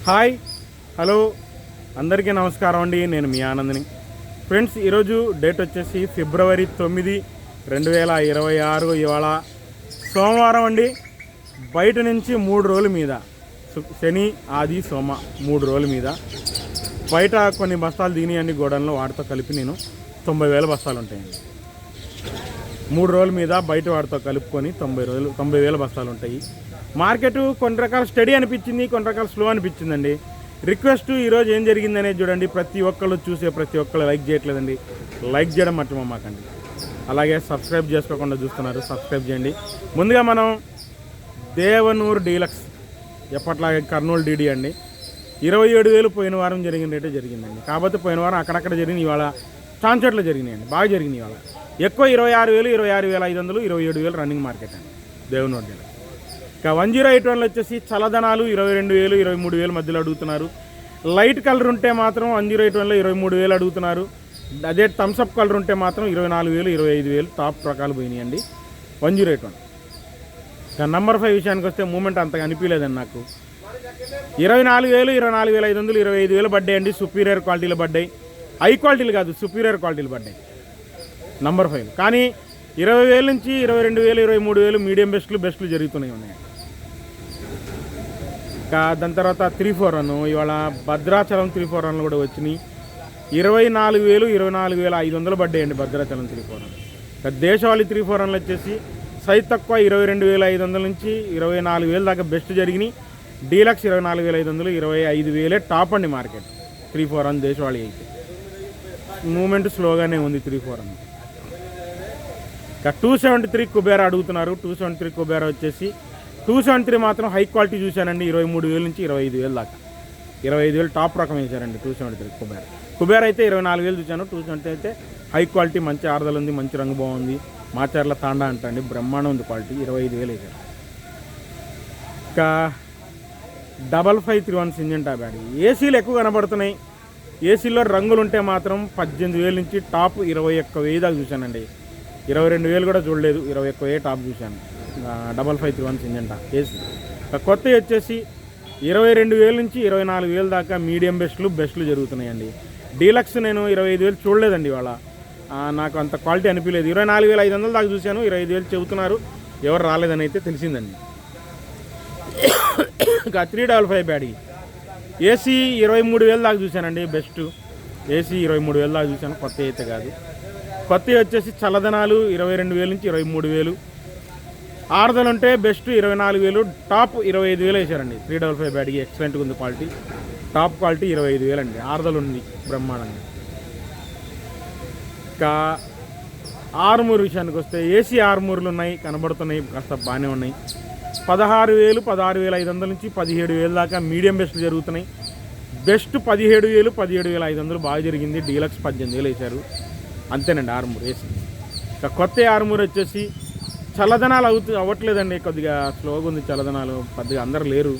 Hi hello అందరికీ నమస్కారం అండి. నేను మీ ఆనందని. ఫ్రెండ్స్, ఈరోజు డేట్ వచ్చేసి ఫిబ్రవరి 9, 2026. ఇవాళ సోమవారం అండి. బయట నుంచి 3 రోజుల మీద, శని ఆది సోమ 3 రోజుల మీద బయట కొన్ని బస్తాలు దిగినాయండి. గోడౌన్లో వాటితో కలిపి నేను 90,000 బస్తాలు ఉంటాయండి. 3 రోజుల మీద బయట వాటితో కలుపుకొని 90,000 బస్తాలు ఉంటాయి. మార్కెట్ కొన్ని రకాల స్టడీ అనిపించింది, కొన్ని రకాల స్లో అనిపించిందండి. రిక్వెస్ట్ ఈరోజు ఏం జరిగింది అనేది చూడండి. ప్రతి ఒక్కళ్ళు చూసే ప్రతి ఒక్కళ్ళు లైక్ చేయట్లేదండి. లైక్ చేయడం మర్చిపోమాకండి. అలాగే సబ్స్క్రైబ్ చేసుకోకుండా చూస్తున్నారు, సబ్స్క్రైబ్ చేయండి. ముందుగా మనం దేవనూరు డీలక్స్ ఎప్పట్లాగే కర్నూలు డీడీ అండి. 27,000 పోయిన వారం జరిగిన రేటే జరిగిందండి. కాకపోతే పోయిన వారం అక్కడక్కడ జరిగింది, ఇవాళ చాన్చోట్ల జరిగినాయండి. బాగా జరిగింది. ఇవాళ ఎక్కువ 26,000, 26,500, 27,000 రన్నింగ్ మార్కెట్ అండి దేవనూరు డీలక్స్. ఇక 1081 వచ్చేసి చల్లదనాలు 22,000, 23,000 మధ్యలో అడుగుతున్నారు. లైట్ కలర్ ఉంటే మాత్రం 1081లో 23,000 అడుగుతున్నారు. అదే థమ్సప్ కలర్ ఉంటే మాత్రం 24,000, 25,000 టాప్ రకాలు పోయినాయండి 1081. ఇక నంబర్ 5 విషయానికి వస్తే మూమెంట్ అంతగా అనిపించలేదండి నాకు. 24,000, 24,500, 25,000 పడ్డాయి అండి. సుపీరియర్ క్వాలిటీలు పడ్డాయి, హై క్వాలిటీలు కాదు, సుపీరియర్ క్వాలిటీలు పడ్డాయి నంబర్ 5. కానీ 20,000 నుంచి 22,000, 23,000 మీడియం బెస్ట్లు జరుగుతున్నాయి ఉన్నాయి. ఇంకా దాని తర్వాత 341 ఇవాళ భద్రాచలం 341 కూడా వచ్చినాయి. 24,000, 24,500 పడ్డాయండి భద్రాచలం 341. ఇక దేశవాళీ 341 వచ్చేసి సైజ్ తక్కువ 22,500 నుంచి 24,000 దాకా బెస్ట్ జరిగినాయి. డీలక్స్ 24,500, 25,000 టాప్ అండి మార్కెట్ 341 దేశవాళీ అయితే. మూమెంట్ స్లోగానే ఉంది 341. ఇక 273 కుబేరా అడుగుతున్నారు. 273 కుబేరా వచ్చేసి 273 మాత్రం హై క్వాలిటీ చూశానండి. 23,000 నుంచి 25,000 దాకా, 25,000 టాప్ రకం వేశారండి 273 కుబేరా అయితే 24,000 చూశాను. 273 అయితే హై క్వాలిటీ, మంచి ఆర్దలు ఉంది, మంచి రంగు బాగుంది. మాచర్ల తాండా అంటండి, బ్రహ్మాండం ఉంది క్వాలిటీ. 25,000 వేశారు. ఇక 5531 సింజెంటా బ్యాడీ. ఏసీలు ఎక్కువ కనబడుతున్నాయి. ఏసీలో రంగులు ఉంటే మాత్రం 18,000 నుంచి టాప్ 21,000 దాకా చూశానండి. 22,000 కూడా చూడలేదు, 21,000 టాప్ చూశాను. 5531 సింజెంటా ఏసీ. కొత్త వచ్చేసి 22,000 నుంచి 24,000 దాకా మీడియం బెస్ట్లు జరుగుతున్నాయండి. డీలక్స్ నేను 25,000 చూడలేదండి. ఇవాళ నాకు అంత క్వాలిటీ అనిపించలేదు. 24,500 దాకా చూశాను, 25,000 చెబుతున్నారు. ఎవరు రాలేదని అయితే తెలిసిందండి. ఇంకా 355 బ్యాడీ ఏసీ 23,000 దాకా చూశానండి. బెస్ట్ ఏసీ 23,000 దాకా చూశాను, కొత్త అయితే కాదు. కొత్త వచ్చేసి చల్లదనాలు 22,000 నుంచి 23,000. ఆర్దలు ఉంటే బెస్ట్ 24,000, టాప్ 25,000 వేశారండి. 355 బ్యాడీకి ఎక్సలెంట్గా ఉంది క్వాలిటీ, టాప్ క్వాలిటీ 25,000 అండి. ఆర్దలు ఉంది బ్రహ్మాండంగా. ఇంకా ఆర్మూర్ విషయానికి వస్తే ఏసీ ఆర్మూర్లు ఉన్నాయి, కనబడుతున్నాయి, కాస్త బాగానే ఉన్నాయి. 16,000, 16,500 నుంచి 17,000 దాకా మీడియం బెస్ట్లు జరుగుతున్నాయి. బెస్ట్ 17,000, 17,500 బాగా జరిగింది. డీలక్స్ 18,000 వేశారు. అంతేనండి ఆర్మూర్ ఏసీ. ఇక కొత్త ఆర్మూర్ వచ్చేసి చల్లదనాలు అవ్వట్లేదండి, కొద్దిగా స్లోగా ఉంది చల్లదనాలు, కొద్దిగా అందరు లేరు.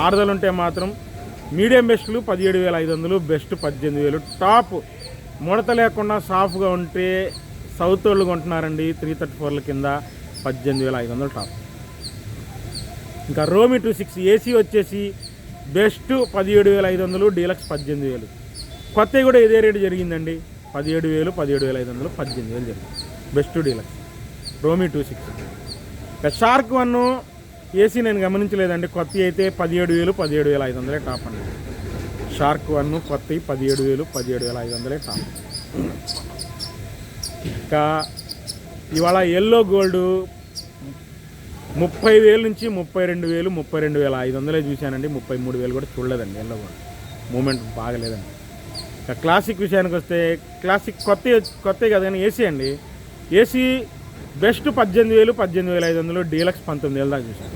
ఆర్దలు ఉంటే మాత్రం మీడియం బెస్ట్లు 17,500, బెస్ట్ 18,000, టాప్ ముడత లేకుండా సాఫ్గా ఉంటే సౌత్ వాళ్ళు కొంటున్నారండి 334ల కింద 18,500 టాప్. ఇంకా రోమి 26 ఏసీ వచ్చేసి బెస్ట్ 17,500, డీలక్స్ 18,000. కొత్తవి కూడా ఇదే రేటు జరిగిందండి. 17,000, 17,500, 18,000 జరిగింది బెస్ట్ డీలక్స్ రోమి 26. ఇక షార్క్ 1 ఏసీ నేను గమనించలేదండి. కొత్త అయితే 17,000, 17,500 టాప్ అండి. షార్క్ 1 కొత్త 17,000, 17,500 టాప్. ఇంకా ఇవాళ ఎల్లో గోల్డ్ 30,000 నుంచి 32,000, 32,500 చూశానండి. 33,000 కూడా చూడలేదండి ఎల్లో గోల్డ్. మూమెంట్ బాగలేదండి. ఇక క్లాసిక్ విషయానికి వస్తే క్లాసిక్ కొత్త కదా కానీ ఏసీ అండి. ఏసీ బెస్ట్ 18,000, 18,500, డీలక్స్ 19,000 దాకా చూశాను.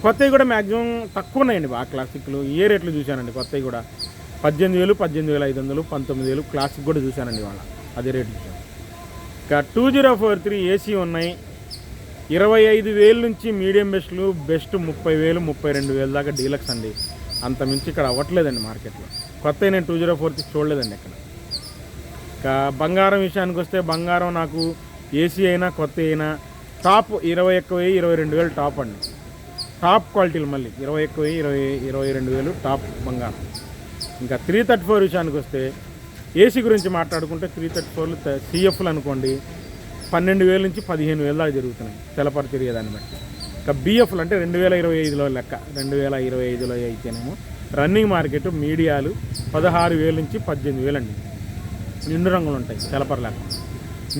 కొత్తవి కూడా మ్యాక్సిమం తక్కువ ఉన్నాయండి బాగా క్లాసిక్లు. ఏ రేట్లు చూశానండి కొత్తవి కూడా 18,000, 18,500, 19,000. క్లాసిక్ కూడా చూశానండి ఇవాళ అదే రేటు చూశాను. ఇక 2043 ఏసీ ఉన్నాయి. 25,000 నుంచి మీడియం బెస్ట్లు, బెస్ట్ 30,000, 32,000 దాకా డీలక్స్ అండి. అంత మించి ఇక్కడ అవ్వట్లేదండి మార్కెట్లో. కొత్త నేను 2043 చూడలేదండి ఇక్కడ. ఇక బంగారం విషయానికి వస్తే బంగారం నాకు ఏసీ అయినా కొత్త అయినా టాప్ 21,000, 22,000 టాప్ అండి. టాప్ క్వాలిటీలు మళ్ళీ 22,000 టాప్ బంగారం. ఇంకా 334 విషయానికి వస్తే ఏసీ గురించి మాట్లాడుకుంటే 334లు సిఎఫ్లు అనుకోండి 12,000 నుంచి 15,000 దాకా జరుగుతున్నాయి తెలపర తిరిగేదాన్ని బట్టి. ఇంకా బిఎఫ్లు అంటే 2025లో లెక్క, 2025లో అయితేనేమో రన్నింగ్ మార్కెట్ మీడియాలు 16,000 నుంచి 18,000 అండి. నిండు రంగులు ఉంటాయి తెలపర లెక్క.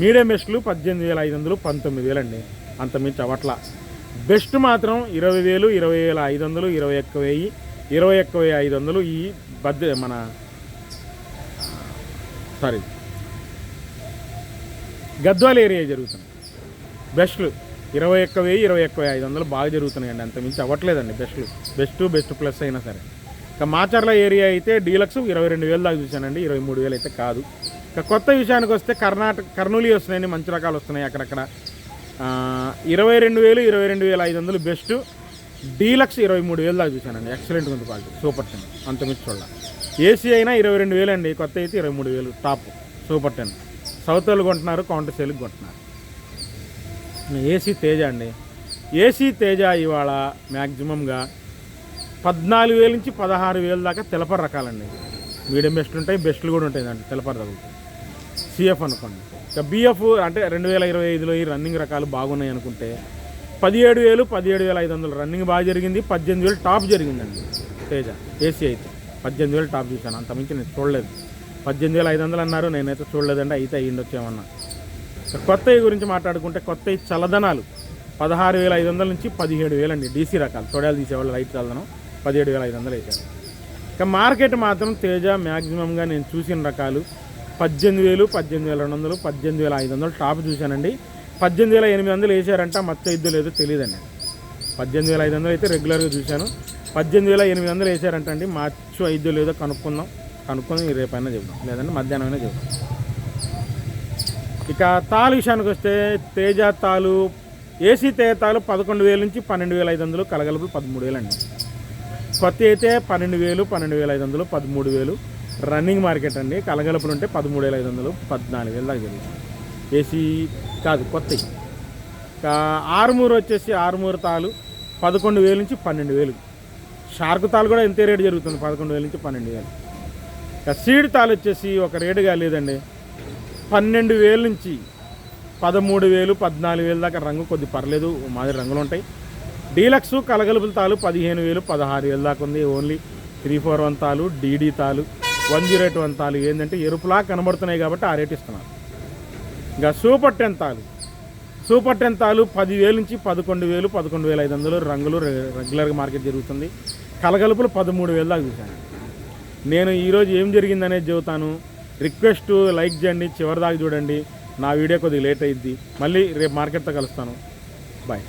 మీడియం బెస్ట్లు 18,500, 19,000 అండి. అంతమించి అవట్లా. బెస్ట్ మాత్రం 20,000, 20,500, 21,000, 21,500 ఈ గద్వాల ఏరియా జరుగుతుంది. బెస్ట్లు 21,000, 21,500 బాగా జరుగుతున్నాయండి. అంతమించి అవ్వట్లేదండి బెస్ట్లు. బెస్ట్ ప్లస్ అయినా సరే. ఇక మాచర్ల ఏరియా అయితే డీలక్స్ 22,000 దాకా చూశానండి, 23,000 అయితే కాదు. ఇక కొత్త విషయానికి వస్తే కర్నూలు వస్తున్నాయండి, మంచి రకాలు వస్తున్నాయి అక్కడక్కడ. 22,000, 22,500 బెస్ట్. డీలక్స్ 23,000 దాకా చూశానండి. ఎక్సలెంట్ ఉంది క్వాలిటీ, సూపర్ 10 అంతమించి చూడాలి. ఏసీ అయినా 22,000 అండి, కొత్త అయితే 23,000 టాప్ సూపర్ 10. సౌత్ వాళ్ళు కొంటున్నారు, కౌంటర్ సేల్కి కొంటున్నారు. ఏసీ తేజ అండి. ఏసీ తేజ ఇవాళ మ్యాక్సిమంగా 14,000 నుంచి 16,000 దాకా తెలపర రకాలండి. మీడియం బెస్ట్ ఉంటాయి, బెస్ట్లు కూడా ఉంటాయి అండి తెలపర తగ్గుతాయి. సిఎఫ్ అనుకోండి. ఇక బిఎఫ్ అంటే 2025లో ఈ రన్నింగ్ రకాలు బాగున్నాయి అనుకుంటే 17,000, 17,500 రన్నింగ్ బాగా జరిగింది. 18,000 టాప్ జరిగిందండి తేజ. ఏసీ అయితే 18,000 టాప్ చూశాను, అంతమించి నేను చూడలేదు. 18,500 అన్నారు, నేనైతే చూడలేదండి. అయితే అయ్యిండొచ్చేమన్నా. కొత్త గురించి మాట్లాడుకుంటే కొత్త చల్లదనాలు 16,500 నుంచి 17,000 అండి. డీసీ రకాలు తొడాలు తీసేవాళ్ళు లైట్ చల్లదనం 17,500 వేశారు. ఇక మార్కెట్ మాత్రం తేజ మ్యాక్సిమంగా నేను చూసిన రకాలు 18,000, 18,200, 18,500 టాప్ చూశానండి. 18,800 వేసారంట, మత్తు ఇద్దు లేదో తెలియదండి. 18,500 అయితే రెగ్యులర్గా చూశాను. 18,800 వేసారంట అండి. మచ్చు ఐదు లేదో కనుక్కుందాం రేపైనా చెప్దాం, లేదంటే మధ్యాహ్నమైనా చెప్దాం. ఇక తాలు విషయానికి వస్తే తేజ తాలు ఏసీ తేజ తాలు 11,000 నుంచి 12,500, కలగలుపులు 13,000 అండి. కొత్త అయితే 12,000, 12,500, 13,000 రన్నింగ్ మార్కెట్ అండి. కలగలుపులు ఉంటే 13,500, 14,000 దాకా జరుగుతుంది. ఏసీ కాదు కొత్త. ఇక ఆరుమూరు వచ్చేసి ఆరుమూరు తాలు 11,000 నుంచి 12,000. షార్క్ తాలు కూడా ఎంతే రేటు జరుగుతుంది, 11,000 నుంచి 12,000. ఇక సీడ్ తాలు వచ్చేసి ఒక రేటుగా లేదండి, 12,000 నుంచి 13,000, 14,000 దాకా. రంగు కొద్ది పర్లేదు, మాదిరి రంగులు ఉంటాయి. డీలక్స్ కలగలుపుల తాలు 15,000, 16,000 దాకా ఉంది. ఓన్లీ 341 తాలు, డీడీ తాలు, 108 తాలు ఏంటంటే ఎరుపులా కనబడుతున్నాయి కాబట్టి ఆ రేటు ఇస్తున్నారు. ఇంకా సూపర్ 10 తాలు 10,000 నుంచి 11,000, 11,500 రంగులు రెగ్యులర్గా మార్కెట్ జరుగుతుంది. కలగలుపులు 13,000 దాకా చూశాను. నేను ఈరోజు ఏం జరిగిందనేది చెబుతాను. రిక్వెస్ట్ లైక్ చేయండి, చివరి దాకా చూడండి. నా వీడియో కొద్దిగా లేట్ అయ్యిద్ది. మళ్ళీ రేపు మార్కెట్తో కలుస్తాను. బాయ్.